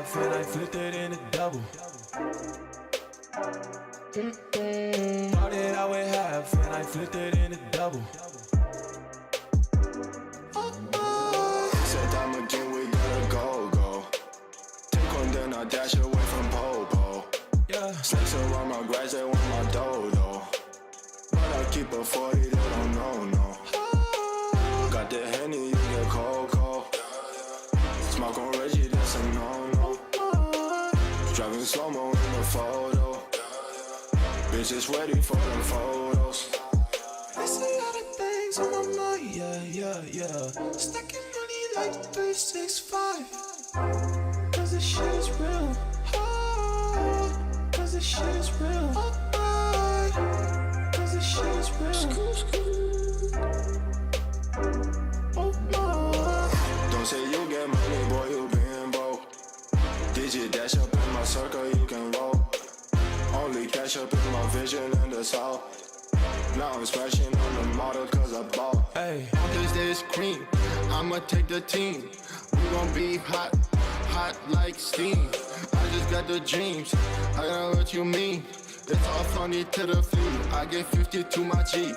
half and I flipped it in a double. Started out with half and I flipped it in a double. Said time again, we gotta go. Take one, then I dash away from Popo. Yeah. Snakes around my grass, they want my dodo. But I keep a 40, they don't know, no. Got the Henny, you get cocoa. Smoke on Reggie, that's a no-no. Driving slow-mo in the photo. Bitches ready for them photos. There's a lot of things on my mind, yeah. Stacking money like 365. Cause this shit is real. Cause this shit is real. Cause this shit is real. Oh my. Don't say you get money, boy, you being broke. Digit dash up in my circle, you can roll. Only cash up in my vision and the south. Now I'm smashing on the model cause I bought. Hey. Cause there's cream, I'ma take the team. We gon' be hot like steam. I just got the dreams, I know what you mean. It's all funny to the feet, I get 50 to my G.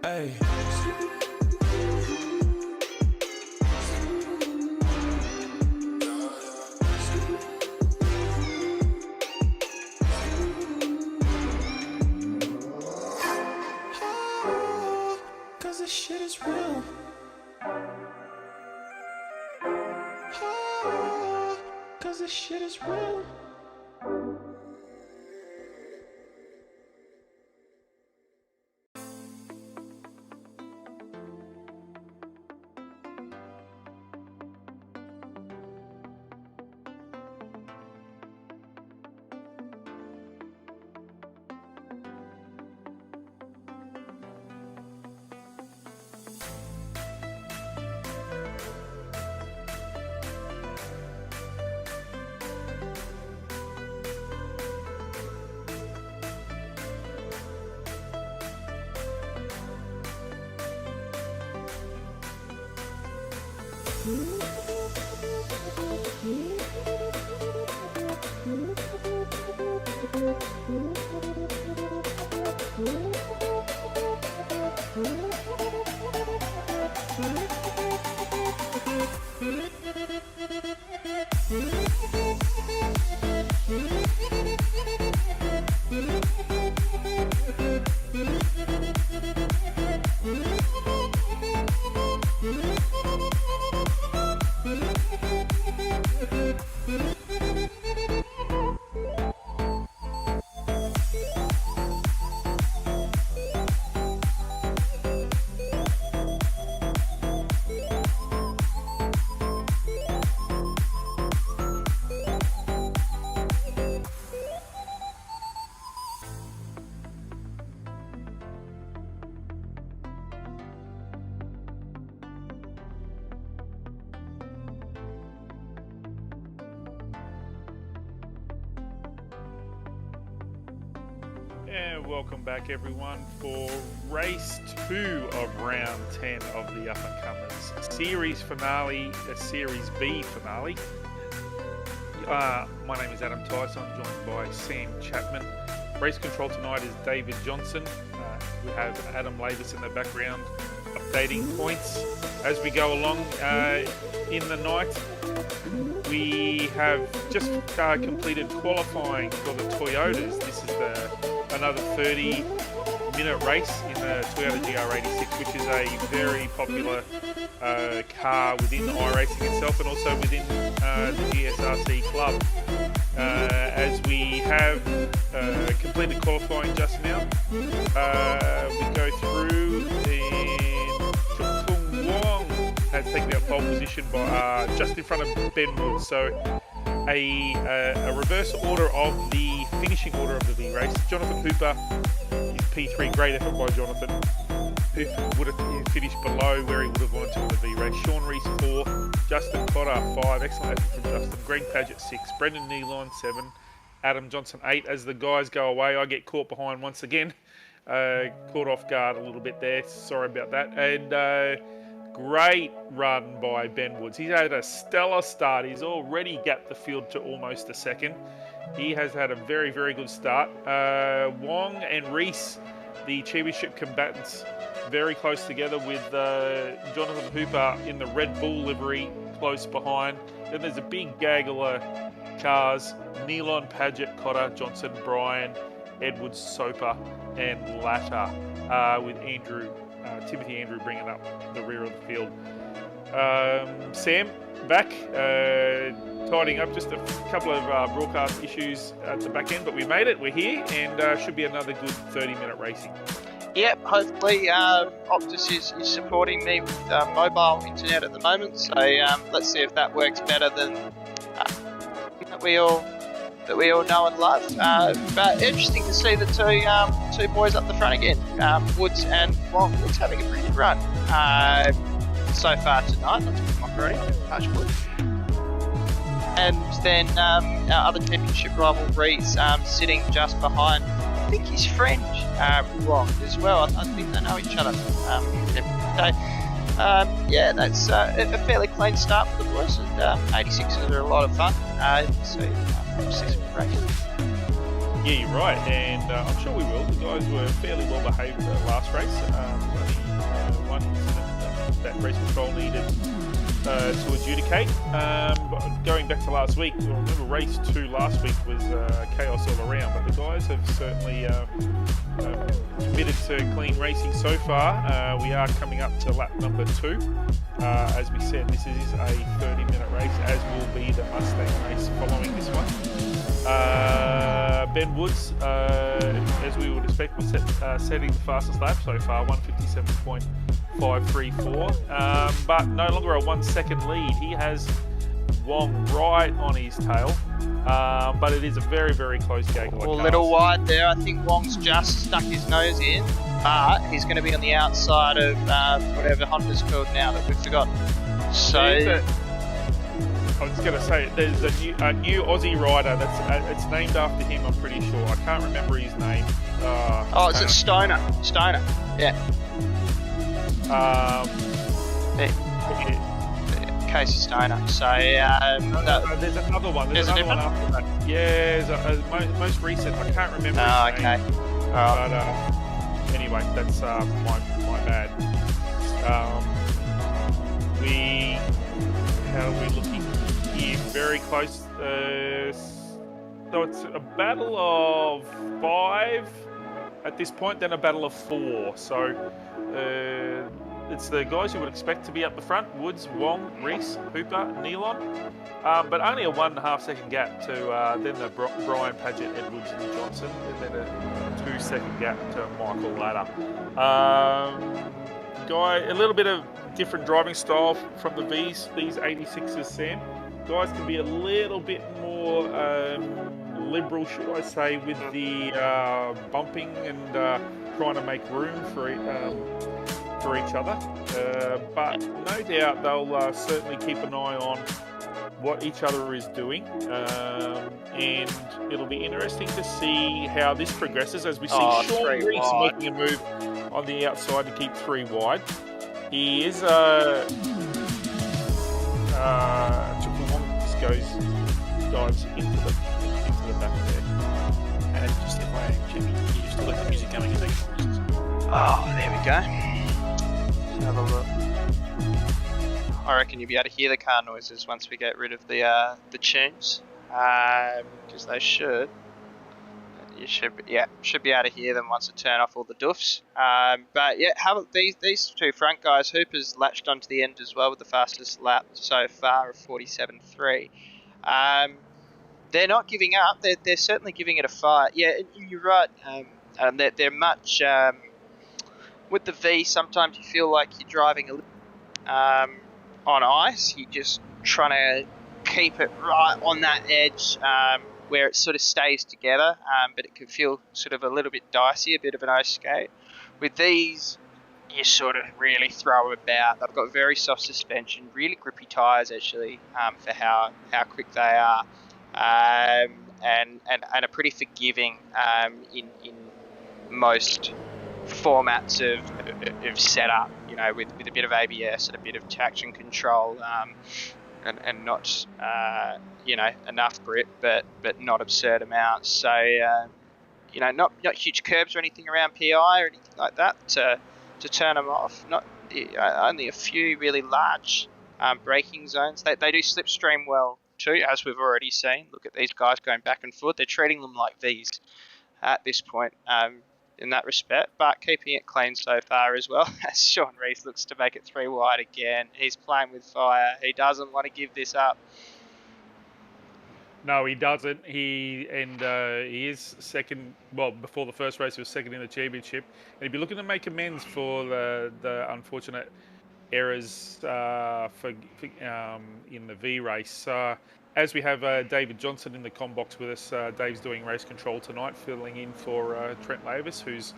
Hey. Cause this shit is real. Cause this shit is real. And welcome back everyone for race 2 of round 10 of the Up and Comers series finale, the Series B finale. My name is Adam Tice, I'm joined by Sam Chapman. Race control tonight is David Johnson. We have Adam Lavis in the background updating points as we go along in the night. We have just completed qualifying for the Toyotas. This is another 30-minute race in the Toyota GR86, which is a very popular car within iRacing itself and also within the GSRC club. As we have completed qualifying just now, we go through and Chung Wong has taken out pole position by just in front of Ben Wood. So a reverse order of the finishing order of the V race. Jonathan Hooper is P3, great effort by Jonathan, who would have finished below where he would have wanted to in the V race. Sean Rees 4, Justin Cotter 5, excellent effort from Justin. Greg Paget 6, Brendan Nealon 7, Adam Johnson 8. As the guys go away, I get caught behind once again. Caught off guard a little bit there. Sorry about that. And great run by Ben Woods. He's had a stellar start. He's already gapped the field to almost a second. He has had a very, very good start. Wong and Reese, the championship combatants, very close together with Jonathan Hooper in the Red Bull livery close behind. Then there's a big gaggle of cars: Nealon, Paget, Cotter, Johnson, Bryan, Edwards, Soper, and Latter, with Timothy Andrew bringing up the rear of the field. Sam, back, tidying up just a couple of broadcast issues at the back end, but we made it, we're here, and should be another good 30-minute racing. Yep, hopefully Optus is supporting me with mobile internet at the moment, so let's see if that works better than that we all know and love. But interesting to see the two boys up the front again, Woods and Wong. Woods having a pretty good run so far tonight, not to be mockery, touch wood. And then our other championship rival Reese sitting just behind, I think his friend Wong as well. I think they know each other. Yeah, that's a fairly clean start for the boys, and 86s are a lot of fun. So 6-minute race. Yeah, you're right, and I'm sure we will. The guys were fairly well behaved last race. Only one incident that race control needed to adjudicate. But going back to last week, I remember race 2 last week was chaos all around, but the guys have certainly committed to clean racing so far. We are coming up to lap number 2. As we said, this is a 30-minute race, as will be the Mustang race following this one. Ben Woods, as we would expect, was setting the fastest lap so far, 157.534, but no longer a 1 second lead. He has Wong right on his tail, but it is a very, very close gaggle. A little wide there. I think Wong's just stuck his nose in, but he's going to be on the outside of whatever Honda's called now that we've forgotten. So I was going to say, there's a new Aussie rider it's named after him, I'm pretty sure. I can't remember his name. is it Stoner? Stoner, yeah. Casey Stoner. So there's another one. There's another one after that. Yeah, most recent. I can't remember his name. But anyway, that's my bad. How are we looking here? Very close. So it's a battle of 5 at this point, then a battle of 4. So it's the guys you would expect to be up the front: Woods, Wong, Reese, Hooper, Nealon, but only a 1.5 second gap to then the Bryan, Paget, Edwards, and Johnson, and then a 2 second gap to Michael Latter. A little bit of different driving style from the these 86s, Sam. Guys can be a little bit more liberal, should I say, with the bumping and trying to make room for each other. But no doubt they'll certainly keep an eye on what each other is doing. And it'll be interesting to see how this progresses as we see Sean Reese making a move on the outside to keep 3 wide. He is triple one, just dives into the back there. And just FYI, Jimmy, you still got the music going in there. Oh, there we go. Let's have a look. I reckon you'll be able to hear the car noises once we get rid of the tunes, because they should. You should be able to hear them once I turn off all the doofs. But yeah, these 2 front guys. Hooper's latched onto the end as well with the fastest lap so far of 47.3. They're not giving up. They're certainly giving it a fight. Yeah, and you're right. And they're much with the V. Sometimes you feel like you're driving a little on ice. You're just trying to keep it right on that edge. Where it sort of stays together, but it can feel sort of a little bit dicey, a bit of an ice skate. With these, you sort of really throw them about. They've got very soft suspension, really grippy tyres actually, for how quick they are. and are pretty forgiving in most formats of setup. You know, with a bit of ABS and a bit of traction control, and not you know, enough grip, but not absurd amounts. So you know, not huge curbs or anything around PI or anything like that to turn them off. Not only a few really large braking zones. They do slipstream well too, as we've already seen. Look at these guys going back and forth. They're treating them like V's at this point in that respect, but keeping it clean so far as well. As Sean Rees looks to make it 3 wide again. He's playing with fire. He doesn't want to give this up. No, he doesn't. He is second. Well, before the first race, he was second in the championship, and he'd be looking to make amends for the unfortunate errors in the V race. As we have David Johnson in the comm box with us, Dave's doing race control tonight, filling in for Trent Lavis, who's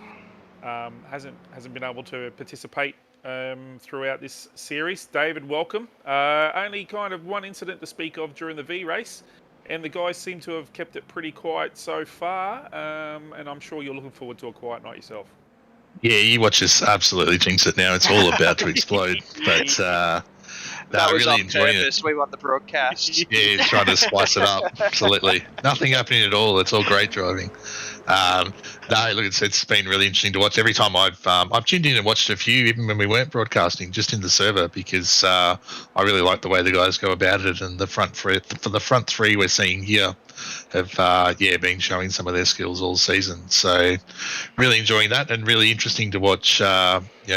hasn't been able to participate throughout this series. David, welcome. Only kind of one incident to speak of during the V race, and the guys seem to have kept it pretty quiet so far. And I'm sure you're looking forward to a quiet night yourself. Yeah, you watch us absolutely jinx it now. It's all about to explode. But that was really on purpose. We want the broadcast. Yeah, trying to spice it up. Absolutely. Nothing happening at all. It's all great driving. No, look, it's been really interesting to watch. Every time I've tuned in and watched a few, even when we weren't broadcasting, just in the server, because I really like the way the guys go about it. And the front three, for the front three we're seeing here, have been showing some of their skills all season. So really enjoying that, and really interesting to watch.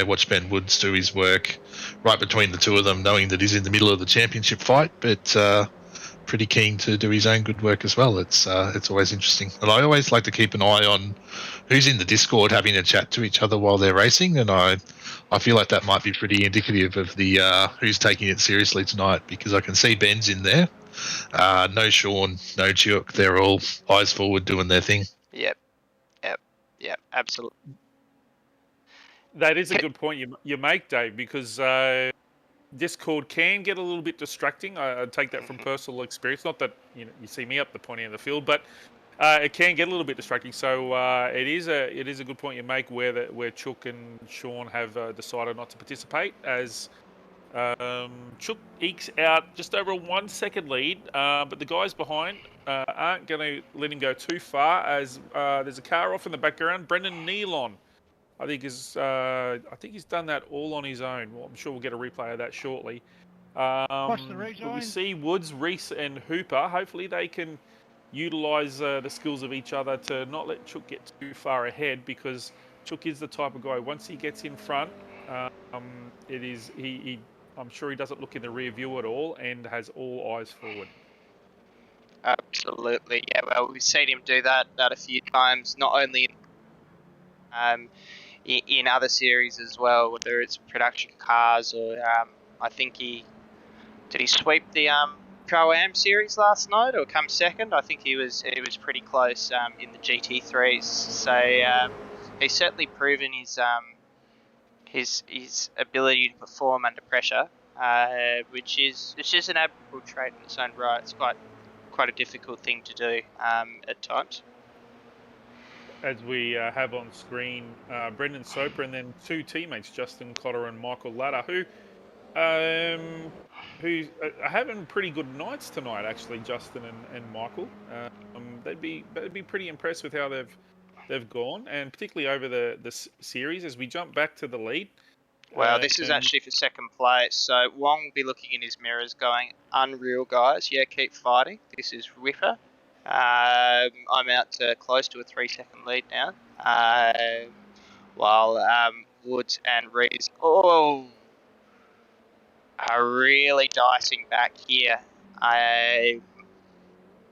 Watch Ben Woods do his work right between the two of them, knowing that he's in the middle of the championship fight, but pretty keen to do his own good work as well. It's always interesting, and I always like to keep an eye on who's in the Discord having a chat to each other while they're racing, and I feel like that might be pretty indicative of the who's taking it seriously tonight, because I can see Ben's in there. No Sean, no Chuk. They're all eyes forward doing their thing. Yep, absolutely. That is a good point you make, Dave, because Discord can get a little bit distracting. I take that from personal experience. Not that you see me up the pointy end of the field, but it can get a little bit distracting. So it is a good point you make where Chuk and Sean have decided not to participate, as Chuk ekes out just over a 1 second lead, but the guys behind aren't going to let him go too far, as there's a car off in the background. Brendan Nealon, I think he's done that all on his own. Well, I'm sure we'll get a replay of that shortly. We see Woods, Reese, and Hooper. Hopefully they can utilise the skills of each other to not let Chuk get too far ahead, because Chuk is the type of guy, once he gets in front, I'm sure he doesn't look in the rear view at all and has all eyes forward. Absolutely, yeah. Well, we've seen him do that a few times, not only in other series as well, whether it's production cars or I think did he sweep the Pro-Am series last night or come second? I think he was pretty close in the GT3s. So he's certainly proven his ability to perform under pressure, which is an admirable trait in its own right. It's quite a difficult thing to do at times. As we have on screen, Brendan Soper and then two teammates, Justin Cotter and Michael Ladder, who are having pretty good nights tonight. Actually, Justin and Michael, they'd be pretty impressed with how they've gone, and particularly over the series as we jump back to the lead. Well, this is actually for second place, so Wong will be looking in his mirrors going, unreal guys, yeah, keep fighting. This is Ripper. I'm out to close to a 3-second lead now, while Woods and Rees are really dicing back here.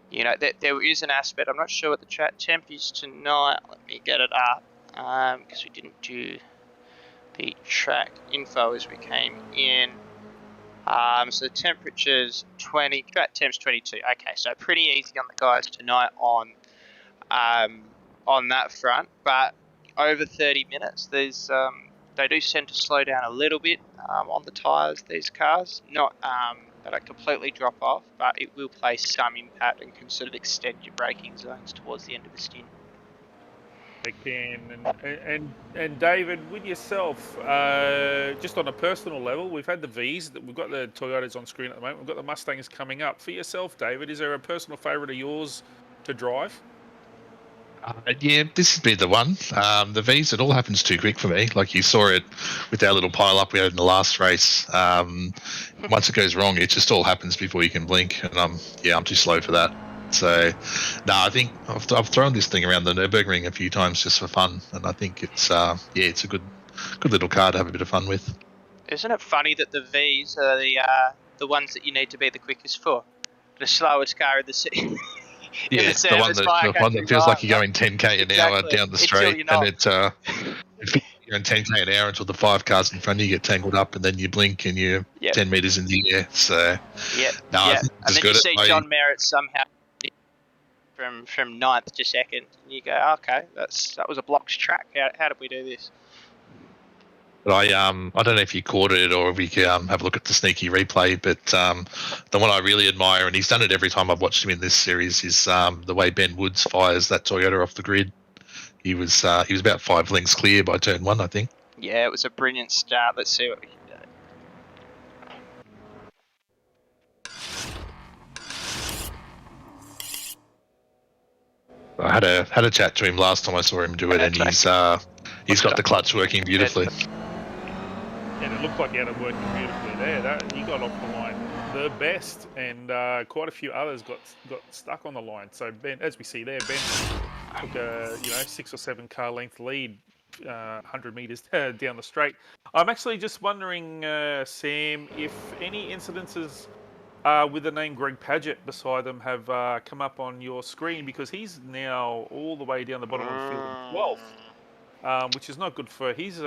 There is an aspect, I'm not sure what the track temp is tonight. Let me get it up, because we didn't do the track info as we came in. So the temperature's 20, track temp's 22. Okay, so pretty easy on the guys tonight on that front. But over 30 minutes, there's they do tend to slow down a little bit on the tyres. These cars, not They don't completely drop off, but it will play some impact and can sort of extend your braking zones towards the end of the stint. They can. And David, with yourself, just on a personal level, we've had the Vs, we've got the Toyotas on screen at the moment, we've got the Mustangs coming up. For yourself, David, is there a personal favourite of yours to drive? Yeah, this would be the one. The Vs, it all happens too quick for me. Like you saw it with our little pile up we had in the last race. Once it goes wrong, it just all happens before you can blink, and I'm too slow for that. So, no, I think I've thrown this thing around the Nürburgring a few times just for fun, and I think it's it's a good little car to have a bit of fun with. Isn't it funny that the Vs are the ones that you need to be the quickest for? The slowest car in the city. Yeah, the one that feels like you're going 10k an hour down the straight, and it's you're going 10k an hour until the 5 cars in front of you get tangled up, and then you blink and you're 10 meters in the air. So I think and then you see John Merritt somehow from 9th to 2nd, and you go, okay, that was a blocked track. How did we do this? But I don't know if you caught it or if we can have a look at the sneaky replay, but the one I really admire, and he's done it every time I've watched him in this series, is the way Ben Woods fires that Toyota off the grid. He was about 5 lengths clear by turn 1, I think. Yeah, it was a brilliant start. Let's see what we can do. I had a chat to him last time I saw him do it, and he's got the clutch working beautifully. And it looked like he had it working beautifully there. He got off the line the best, and quite a few others got stuck on the line. So Ben, as we see there, Ben took a 6 or 7 car length lead, 100 meters down the straight. I'm actually just wondering, Sam, if any incidences with the name Greg Padgett beside them have come up on your screen, because he's now all the way down the bottom of the field in 12th. Which is not good for his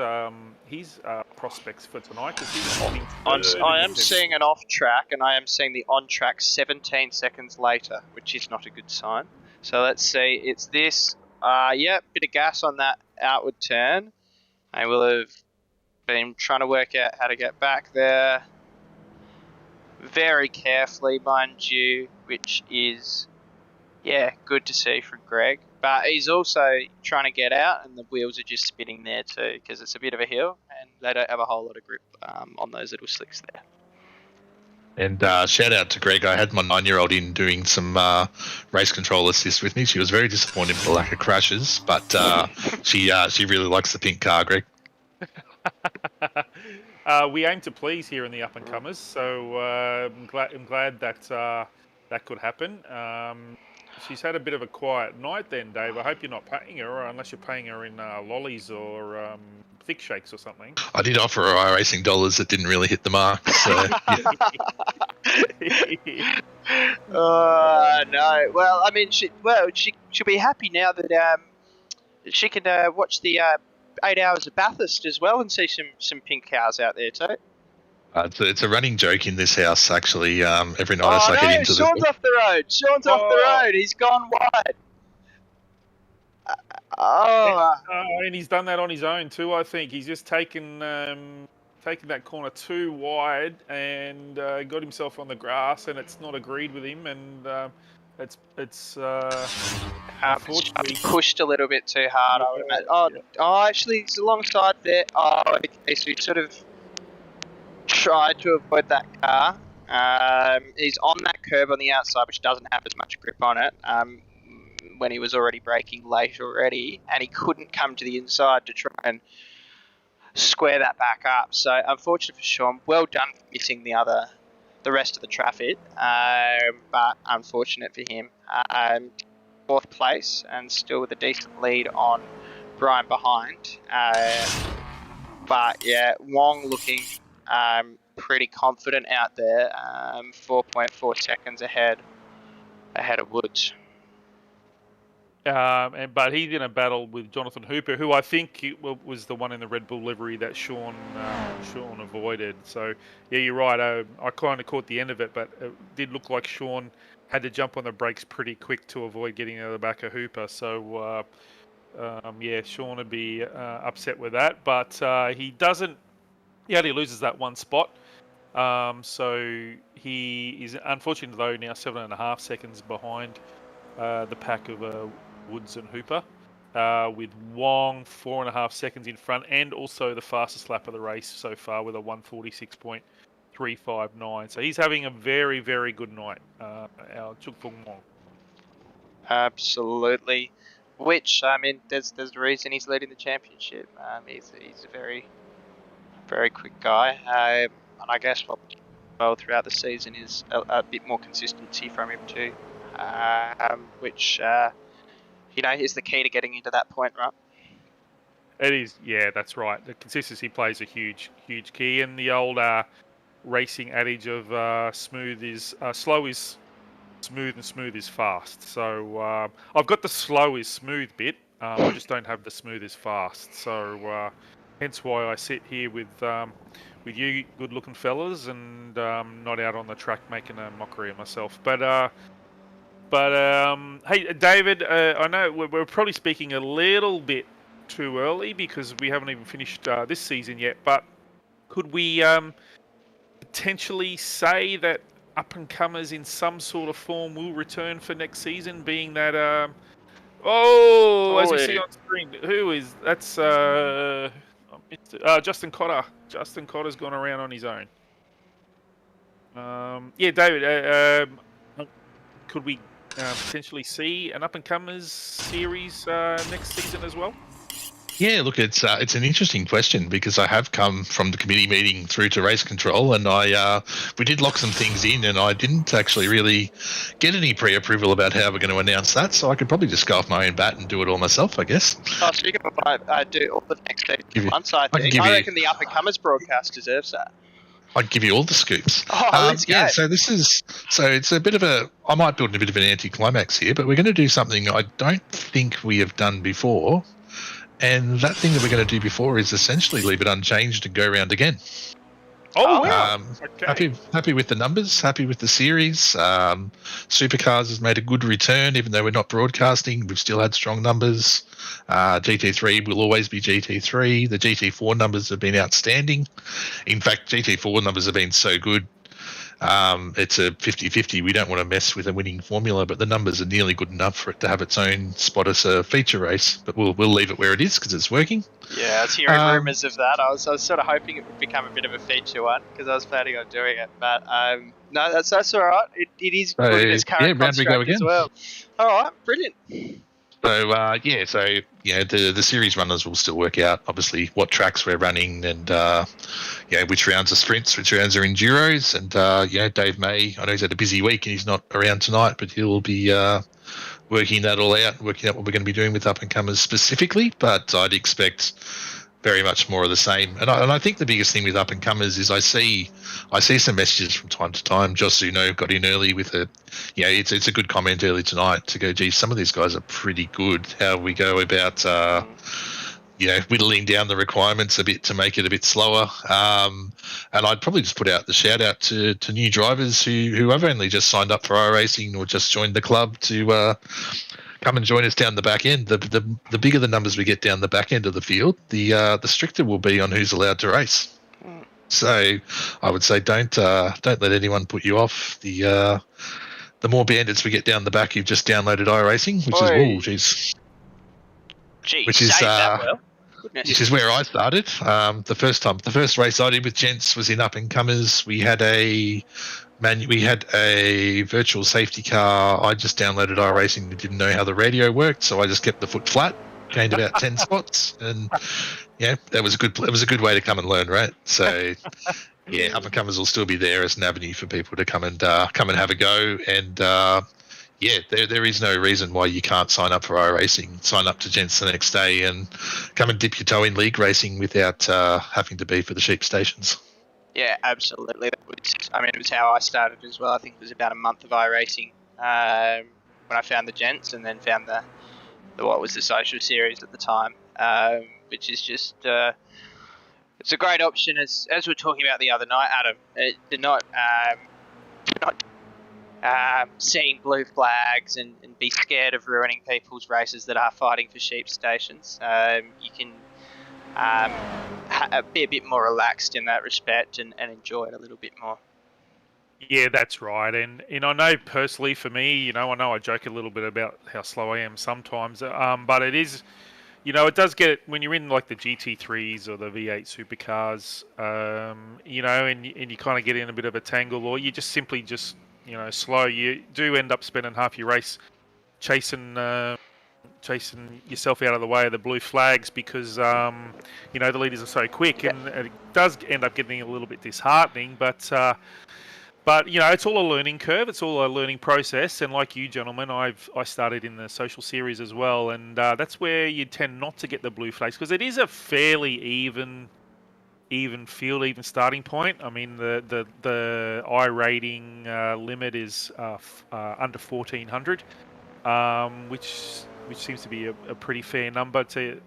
prospects for tonight. I am seeing an off track, and I am seeing the on track 17 seconds later, which is not a good sign. So let's see. It's this. Bit of gas on that outward turn. I will have been trying to work out how to get back there very carefully, mind you, which is good to see from Greg. But he's also trying to get out, and the wheels are just spinning there too, because it's a bit of a hill, and they don't have a whole lot of grip on those little slicks there. And shout out to Greg. I had my 9-year-old in doing some race control assist with me. She was very disappointed with the lack of crashes, but she really likes the pink car, Greg. We aim to please here in the up and comers, so I'm glad that that could happen. She's had a bit of a quiet night then, Dave. I hope you're not paying her, unless you're paying her in lollies or thick shakes or something. I did offer her iRacing dollars that didn't really hit the mark. So, no. Well, I mean, she'll be happy now that she can watch the 8 hours of Bathurst as well and see some pink cars out there too. It's a running joke in this house, actually. Every night as I head into Sean's off the road. Sean's off the road. He's gone wide. And he's done that on his own too, I think. He's just taken that corner too wide and got himself on the grass, and it's not agreed with him, and it's unfortunately pushed a little bit too hard, I would imagine. Actually, he's alongside there. Okay, so he sort of tried to avoid that car. He's on that curb on the outside, which doesn't have as much grip on it, when he was already braking late already, and he couldn't come to the inside to try and square that back up. So unfortunate for Sean. Well done for missing the rest of the traffic, but unfortunate for him. 4th place and still with a decent lead on Brian behind. But yeah, Wong looking pretty confident out there, 4.4 seconds ahead of Woods. But he's in a battle with Jonathan Hooper, who I think was the one in the Red Bull livery that Sean avoided. So yeah, you're right. I kind of caught the end of it, but it did look like Sean had to jump on the brakes pretty quick to avoid getting out of the back of Hooper. So Sean would be upset with that, but he doesn't. He only loses that one spot. So he is unfortunately though now 7.5 seconds behind the pack of Woods and Hooper, with Wong 4.5 seconds in front, and also the fastest lap of the race so far with a 1:46.359. So he's having a very, very good night, our Chuk Fung Wong. Absolutely. Which, I mean, there's a reason he's leading the championship. He's a very, very quick guy. And I guess what well throughout the season is a bit more consistency from him too, which is the key to getting into that point, right? It is, yeah, that's right. The consistency plays a huge, huge key, and the old racing adage of slow is smooth and smooth is fast. So I've got the slow is smooth bit. I just don't have the smooth is fast. So hence why I sit here with you good-looking fellas, and not out on the track making a mockery of myself. But hey, David, I know we're probably speaking a little bit too early because we haven't even finished this season yet. But could we potentially say that up-and-comers in some sort of form will return for next season, being that as we see on screen, who is that's Justin Cotter. Justin Cotter's gone around on his own. Yeah, David, could we potentially see an up-and-comers series next season as well? Yeah, look, it's an interesting question because I have come from the committee meeting through to race control, and we did lock some things in, and I didn't actually really get any pre-approval about how we're going to announce that, so I could probably just go off my own bat and do it all myself, I guess. Oh, so you can do all the next season once, I think. I reckon the up-and-comers broadcast deserves that. I'd give you all the scoops. Let's go. Yeah, so it's a bit of I might build a bit of an anticlimax here, but we're going to do something I don't think we have done before. And that thing that we're going to do before is essentially leave it unchanged and go around again. Oh, wow. Okay. Happy with the numbers, happy with the series. Supercars has made a good return, even though we're not broadcasting. We've still had strong numbers. GT3 will always be GT3. The GT4 numbers have been outstanding. In fact, GT4 numbers have been so good. It's a 50-50. We don't want to mess with a winning formula, but the numbers are nearly good enough for it to have its own spot as a feature race. But we'll leave it where it is because it's working. Yeah, I was hearing rumours of that. I was sort of hoping it would become a bit of a feature one because I was planning on doing it. But no, that's all right. It is good in its current construct as well. All right, brilliant. So the series runners will still work out obviously what tracks we're running and which rounds are sprints, which rounds are enduros, and Dave May, I know he's had a busy week and he's not around tonight, but he'll be working that all out, working out what we're going to be doing with up and comers specifically. But I'd expect very much more of the same. And I think the biggest thing with up and comers is I see some messages from time to time. Joss Zuno got in early with it's a good comment early tonight to go, geez, some of these guys are pretty good. How we go about whittling down the requirements a bit to make it a bit slower. And I'd probably just put out the shout out to new drivers who have only just signed up for iRacing or just joined the club to come and join us down the back end. The bigger the numbers we get down the back end of the field, the stricter we'll be on who's allowed to race. So I would say don't let anyone put you off. The more bandits we get down the back, you've just downloaded iRacing, which is where I started. The first race I did with gents was in up and comers. We had a virtual safety car. I just downloaded iRacing and didn't know how the radio worked, so I just kept the foot flat, gained about 10 spots, and that was a good way to come and learn, right? So up and comers will still be there as an avenue for people to come and have a go. And there is no reason why you can't sign up for iRacing, sign up to gents the next day, and come and dip your toe in league racing without having to be for the sheep stations. Yeah, absolutely. It was how I started as well. I think it was about a month of iRacing when I found the gents, and then found the what was the social series at the time, which is just it's a great option. As we were talking about the other night, Adam, not seeing blue flags and be scared of ruining people's races that are fighting for sheep stations. You can be a bit more relaxed in that respect and enjoy it a little bit more. Yeah, that's right. And I know personally for me, I know I joke a little bit about how slow I am sometimes, but it is, it does get, when you're in like the GT3s or the V8 supercars, and you kind of get in a bit of a tangle, or you just simply slow, you do end up spending half your race chasing yourself out of the way of the blue flags because the leaders are so quick, and it does end up getting a little bit disheartening. But it's all a learning curve. It's all a learning process. And like you gentlemen, I started in the social series as well, and that's where you tend not to get the blue flags because it is a fairly even field, even starting point. I mean, the I rating limit is under 1400, which seems to be a pretty fair number to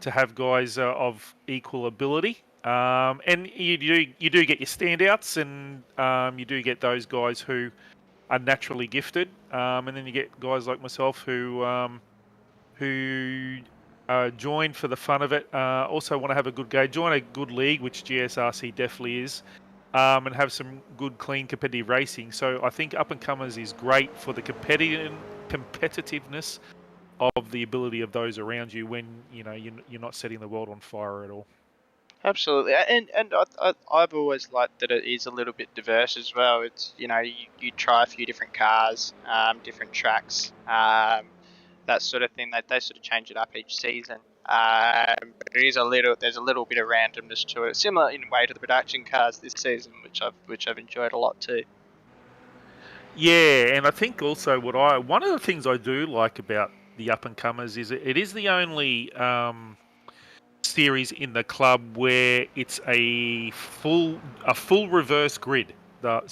have guys of equal ability. And you do get your standouts, and you do get those guys who are naturally gifted, and then you get guys like myself who join for the fun of it. Also want to have a good game, join a good league, which GSRC definitely is, and have some good, clean, competitive racing. So I think Up and Comers is great for the competitiveness of the ability of those around you when you're not setting the world on fire at all. Absolutely, and I've always liked that it is a little bit diverse as well. It's you try a few different cars, different tracks, that sort of thing. They sort of change it up each season. But there's a little bit of randomness to it, similar in a way to the production cars this season, which I've enjoyed a lot too. Yeah, and I think also one of the things I do like about the Up and Comers is it is the only series in the club where it's a full reverse grid, the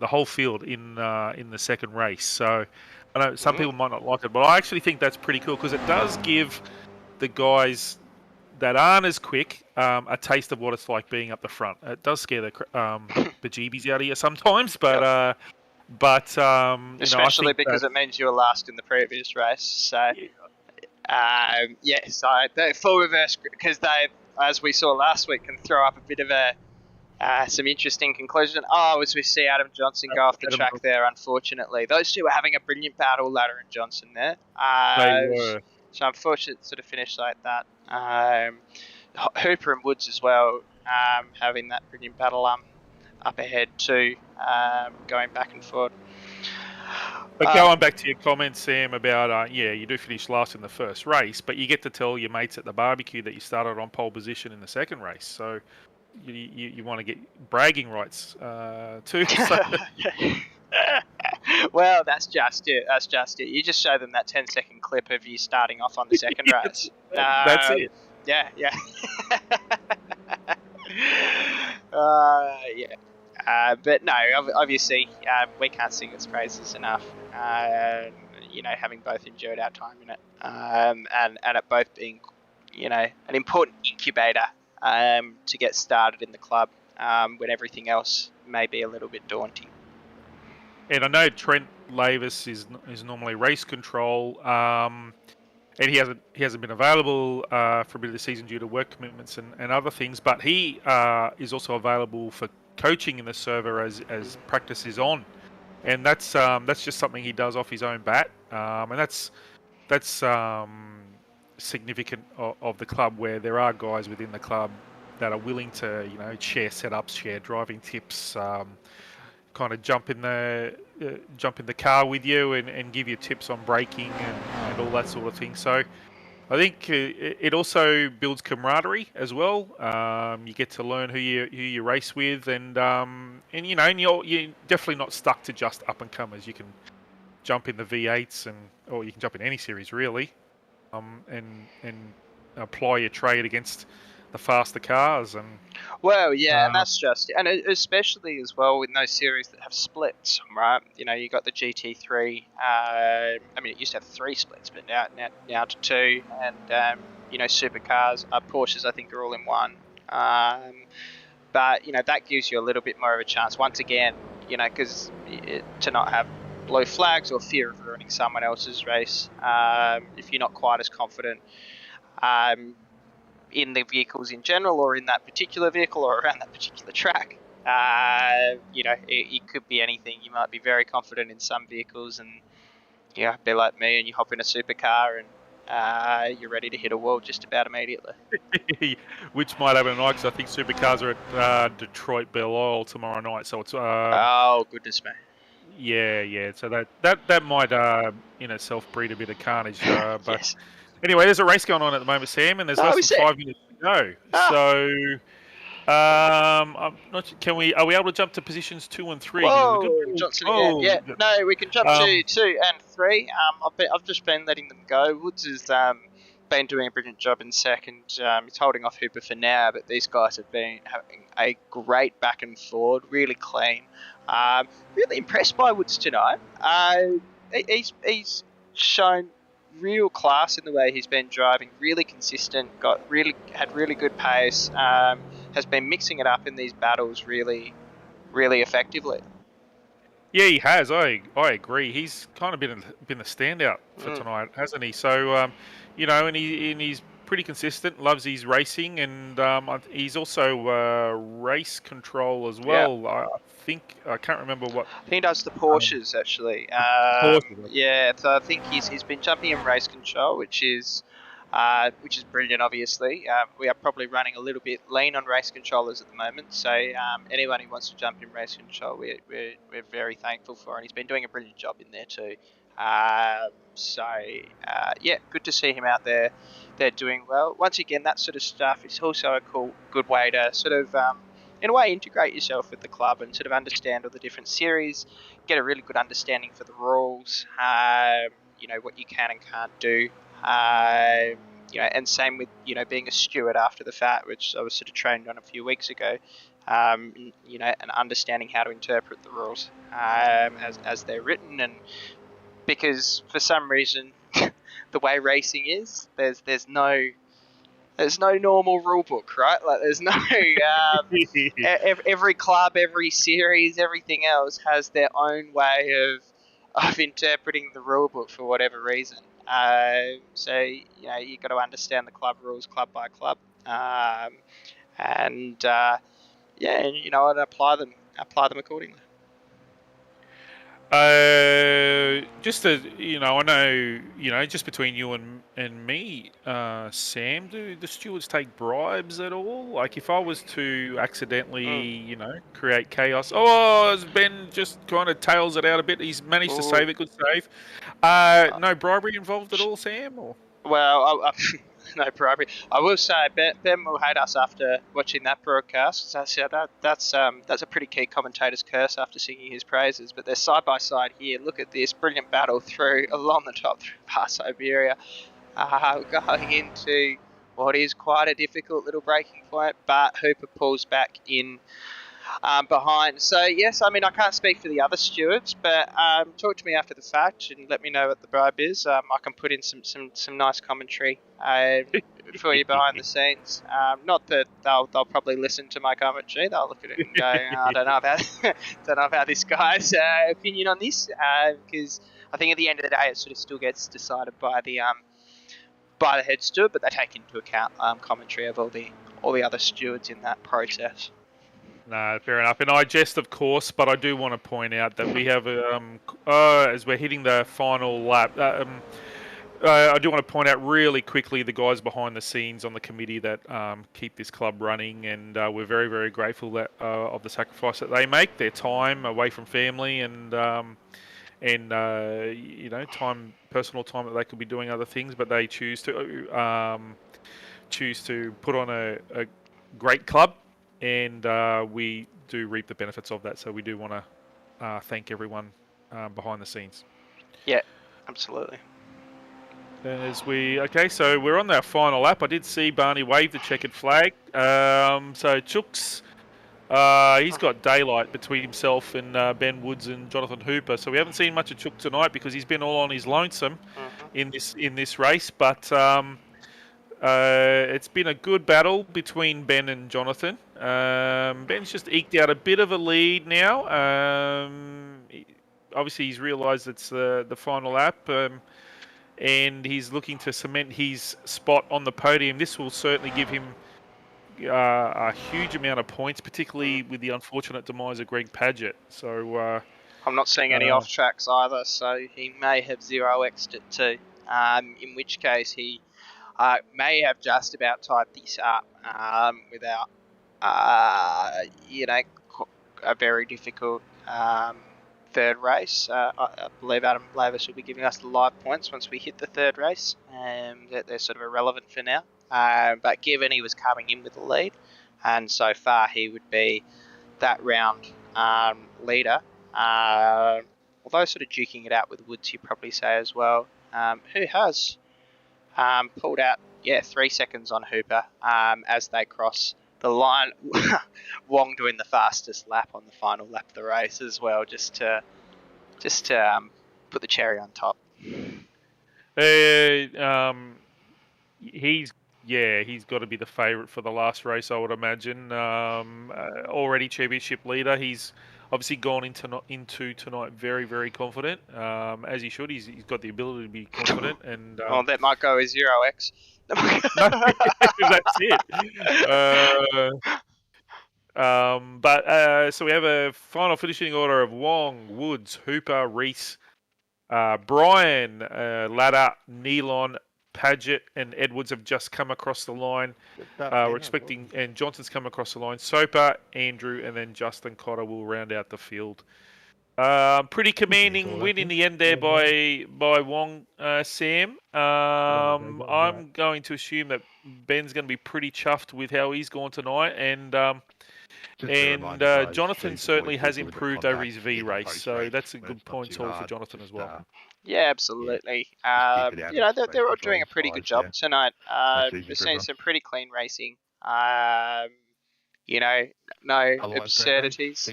whole field in the second race. So I know some people might not like it, but I actually think that's pretty cool because it does give the guys that aren't as quick a taste of what it's like being up the front. It does scare the bejeebies out of you sometimes, but especially because it means you were last in the previous race. So the full reverse, because they, as we saw last week, can throw up a bit of some interesting conclusion. As we see Adam Johnson go off the track there, unfortunately. Those two were having a brilliant battle, Ladder and Johnson there. They were. So unfortunate to sort of finish like that. Hooper and Woods as well, having that brilliant battle up ahead too, going back and forth. But going back to your comments, Sam, about you do finish last in the first race, but you get to tell your mates at the barbecue that you started on pole position in the second race. So you want to get bragging rights too. So. Well, that's just it. You just show them that 10-second clip of you starting off on the second race. That's it. Yeah. But no, obviously, we can't sing its praises enough. Having both enjoyed our time in it, and it both being, an important incubator to get started in the club when everything else may be a little bit daunting. And I know Trent Lavis is normally race control, and he hasn't been available for a bit of the season due to work commitments and other things. But he is also available for coaching in the server as practice is on, and that's just something he does off his own bat, and that's significant of the club, where there are guys within the club that are willing to share setups, share driving tips. Kind of jump in the car with you and give you tips on braking and all that sort of thing. So I think it also builds camaraderie as well. You get to learn who you race with, and you're definitely not stuck to just up and comers. You can jump in the V8s or you can jump in any series really, and apply your trade against the faster cars. And and that's just, and especially as well in those series that have splits, right? You got the GT3. It used to have 3 splits, but now to 2, and supercars, Porsches I think are all in 1. But that gives you a little bit more of a chance once again, because to not have blue flags or fear of ruining someone else's race, if you're not quite as confident. in the vehicles in general, or in that particular vehicle, or around that particular track. It could be anything. You might be very confident in some vehicles, and be like me, and you hop in a supercar, and you're ready to hit a wall just about immediately. Which might happen tonight, because I think supercars are at Detroit Belle Isle tomorrow night. So it's oh goodness me. yeah. So that might in itself breed a bit of carnage. But Yes. anyway, there's a race going on at the moment, Sam, and there's less than 5 minutes to go. So. I'm not. Are we able to jump to positions 2 and 3? Whoa, Johnson again. Yeah, no, we can jump to 2 and 3. I've just been letting them go. Woods has been doing a brilliant job in second. He's holding off Hooper for now, but these guys have been having a great back and forward, really clean. Really impressed by Woods tonight. He's shown real class in the way he's been driving. Really consistent. Had really good pace. Has been mixing it up in these battles really, really effectively. Yeah, he has. I agree. He's kind of been the standout for tonight, hasn't he? So, and he's pretty consistent. Loves his racing, and he's also race control as well. Yeah. I can't remember what. I think he does the Porsches actually. Yeah, so I think he's been jumping in race control, which is brilliant. Obviously, we are probably running a little bit lean on race controllers at the moment. So anyone who wants to jump in race control, we're very thankful for, and he's been doing a brilliant job in there too. Good to see him out there. They're doing well. Once again, that sort of stuff is also a good way to sort of, in a way, integrate yourself with the club and sort of understand all the different series, get a really good understanding for the rules, what you can and can't do. And same with, being a steward after the fact, which I was sort of trained on a few weeks ago, and understanding how to interpret the rules as they're written. And because for some reason, the way racing is, there's no normal rule book, right? Like there's no every club, every series, everything else has their own way of interpreting the rule book for whatever reason. So you got to understand the club rules club by club, and apply them accordingly. Just to, I know, just between you and me, Sam, do the stewards take bribes at all? Like, if I was to accidentally, create chaos, as Ben just kind of tails it out a bit, he's managed to save it, good save. No bribery involved at all, Sam? Or? Well, no bribery. I will say Ben will hate us after watching that broadcast. That's a pretty key commentator's curse after singing his praises. But they're side by side here. Look at this brilliant battle along the top through past Iberia, going into what is quite a difficult little breaking point. But Hooper pulls back in behind. So yes, I can't speak for the other stewards, but talk to me after the fact and let me know what the bribe is. I can put in some nice commentary for you behind the scenes. Not that they'll probably listen to my commentary. They'll look at it and go, I don't know about this guy's opinion on this, because I think at the end of the day it sort of still gets decided by the head steward, but they take into account commentary of all the other stewards in that process. No, fair enough. And I jest, of course, but I do want to point out that we have, as we're hitting the final lap, I do want to point out really quickly the guys behind the scenes on the committee that keep this club running, and we're very, very grateful that of the sacrifice that they make, their time away from family and personal time that they could be doing other things, but they choose to put on a great club. And we do reap the benefits of that, so we do want to thank everyone behind the scenes. Yeah, absolutely. So we're on our final lap. I did see Barney wave the checkered flag. So Chooks, he's got daylight between himself and Ben Woods and Jonathan Hooper. So we haven't seen much of Chook tonight because he's been all on his lonesome in this race. But it's been a good battle between Ben and Jonathan. Ben's just eked out a bit of a lead now. Obviously, he's realised it's the final lap. and he's looking to cement his spot on the podium. This will certainly give him a huge amount of points, particularly with the unfortunate demise of Greg Padgett. So I'm not seeing any off tracks either, so he may have 0x'd it too. In which case he may have just about tied this up without, a very difficult third race. I believe Adam Lavis will be giving us the live points once we hit the third race. They're sort of irrelevant for now. But given he was coming in with the lead, and so far he would be that round leader, although sort of duking it out with Woods, you probably say as well, who has pulled out 3 seconds on Hooper as they cross the line. Wong doing the fastest lap on the final lap of the race as well, just to put the cherry on top. He's got to be the favourite for the last race, I would imagine. Already championship leader. He's obviously gone into tonight very, very confident, as he should. He's got the ability to be confident. And that might go as 0x. That's it. So we have a final finishing order of Wong, Woods, Hooper, Reese, Brian, Ladder, Nealon, Padgett, and Edwards have just come across the line. We're expecting, and Johnson's come across the line. Soper, Andrew, and then Justin Cotter will round out the field. Pretty commanding win in the end there by Wong, Sam. I'm going to assume that Ben's going to be pretty chuffed with how he's gone tonight, and Jonathan certainly has improved over his V race, so that's a good point for Jonathan as well. Yeah, absolutely. They're all doing a pretty good job tonight. We're seeing some pretty clean racing. No absurdities.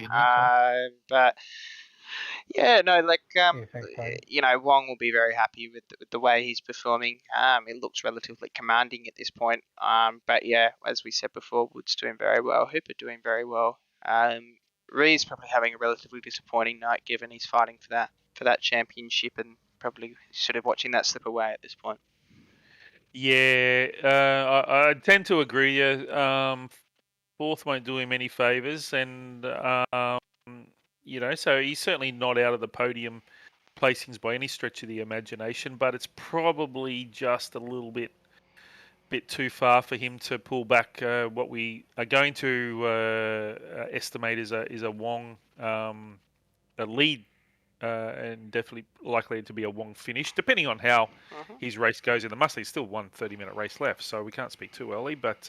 But Wong will be very happy with the way he's performing. It looks relatively commanding at this point. But as we said before, Wood's doing very well. Hooper doing very well. Ree's probably having a relatively disappointing night, given he's fighting for that championship and probably sort of watching that slip away at this point. Yeah, I tend to agree. Fourth won't do him any favours, and so he's certainly not out of the podium placings by any stretch of the imagination. But it's probably just a little bit too far for him to pull back what we are going to estimate is a Wong a lead. And definitely likely to be a Wong finish, depending on how his race goes in the Mustang. Still one 30-minute race left, so we can't speak too early. But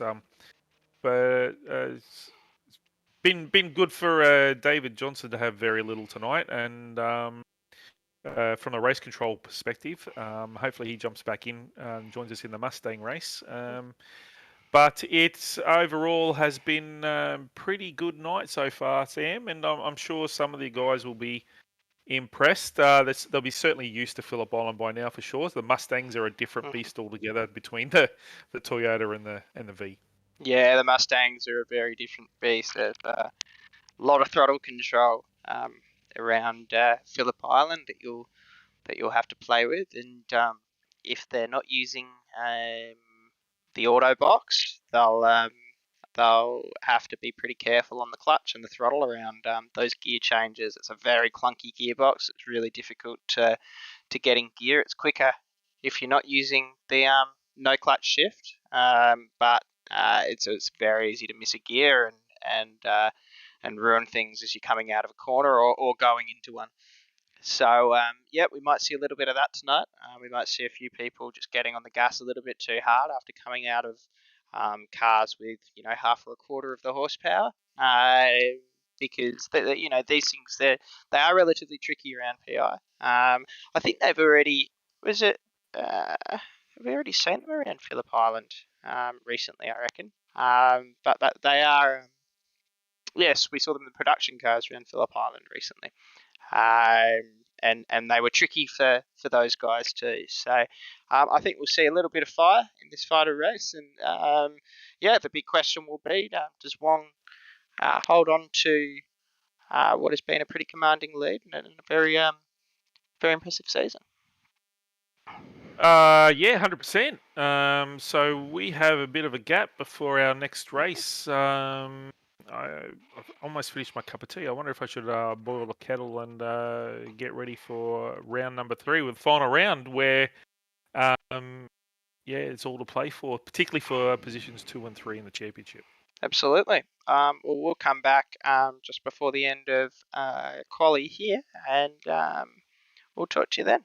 it's been good for David Johnson to have very little tonight, and from a race control perspective, hopefully he jumps back in and joins us in the Mustang race. But it overall has been pretty good night so far, Sam, and I'm sure some of the guys will be impressed. They'll be certainly used to Phillip Island by now for sure. The Mustangs are a different beast altogether between the Toyota and the V. Yeah, the Mustangs are a very different beast. There's a lot of throttle control around Phillip Island that you'll have to play with, and if they're not using the auto box, they'll have to be pretty careful on the clutch and the throttle around those gear changes. It's a very clunky gearbox. It's really difficult to get in gear. It's quicker if you're not using the no clutch shift, but it's very easy to miss a gear and ruin things as you're coming out of a corner or going into one. So, we might see a little bit of that tonight. We might see a few people just getting on the gas a little bit too hard after coming out of cars with half or a quarter of the horsepower, because these things they are relatively tricky around PI. I think they've already have we already seen them around Phillip Island recently, I reckon. But they are yes, we saw them in the production cars around Phillip Island recently. And they were tricky for those guys too. So I think we'll see a little bit of fire in this fighter race. And the big question will be, does Wong hold on to what has been a pretty commanding lead and a very very impressive season? Yeah, 100%. So we have a bit of a gap before our next race. I've almost finished my cup of tea. I wonder if I should boil the kettle and get ready for round number 3 with the final round where, yeah, it's all to play for, particularly for positions 2 and 3 in the championship. Absolutely. Well, we'll come back just before the end of quali here, and we'll talk to you then.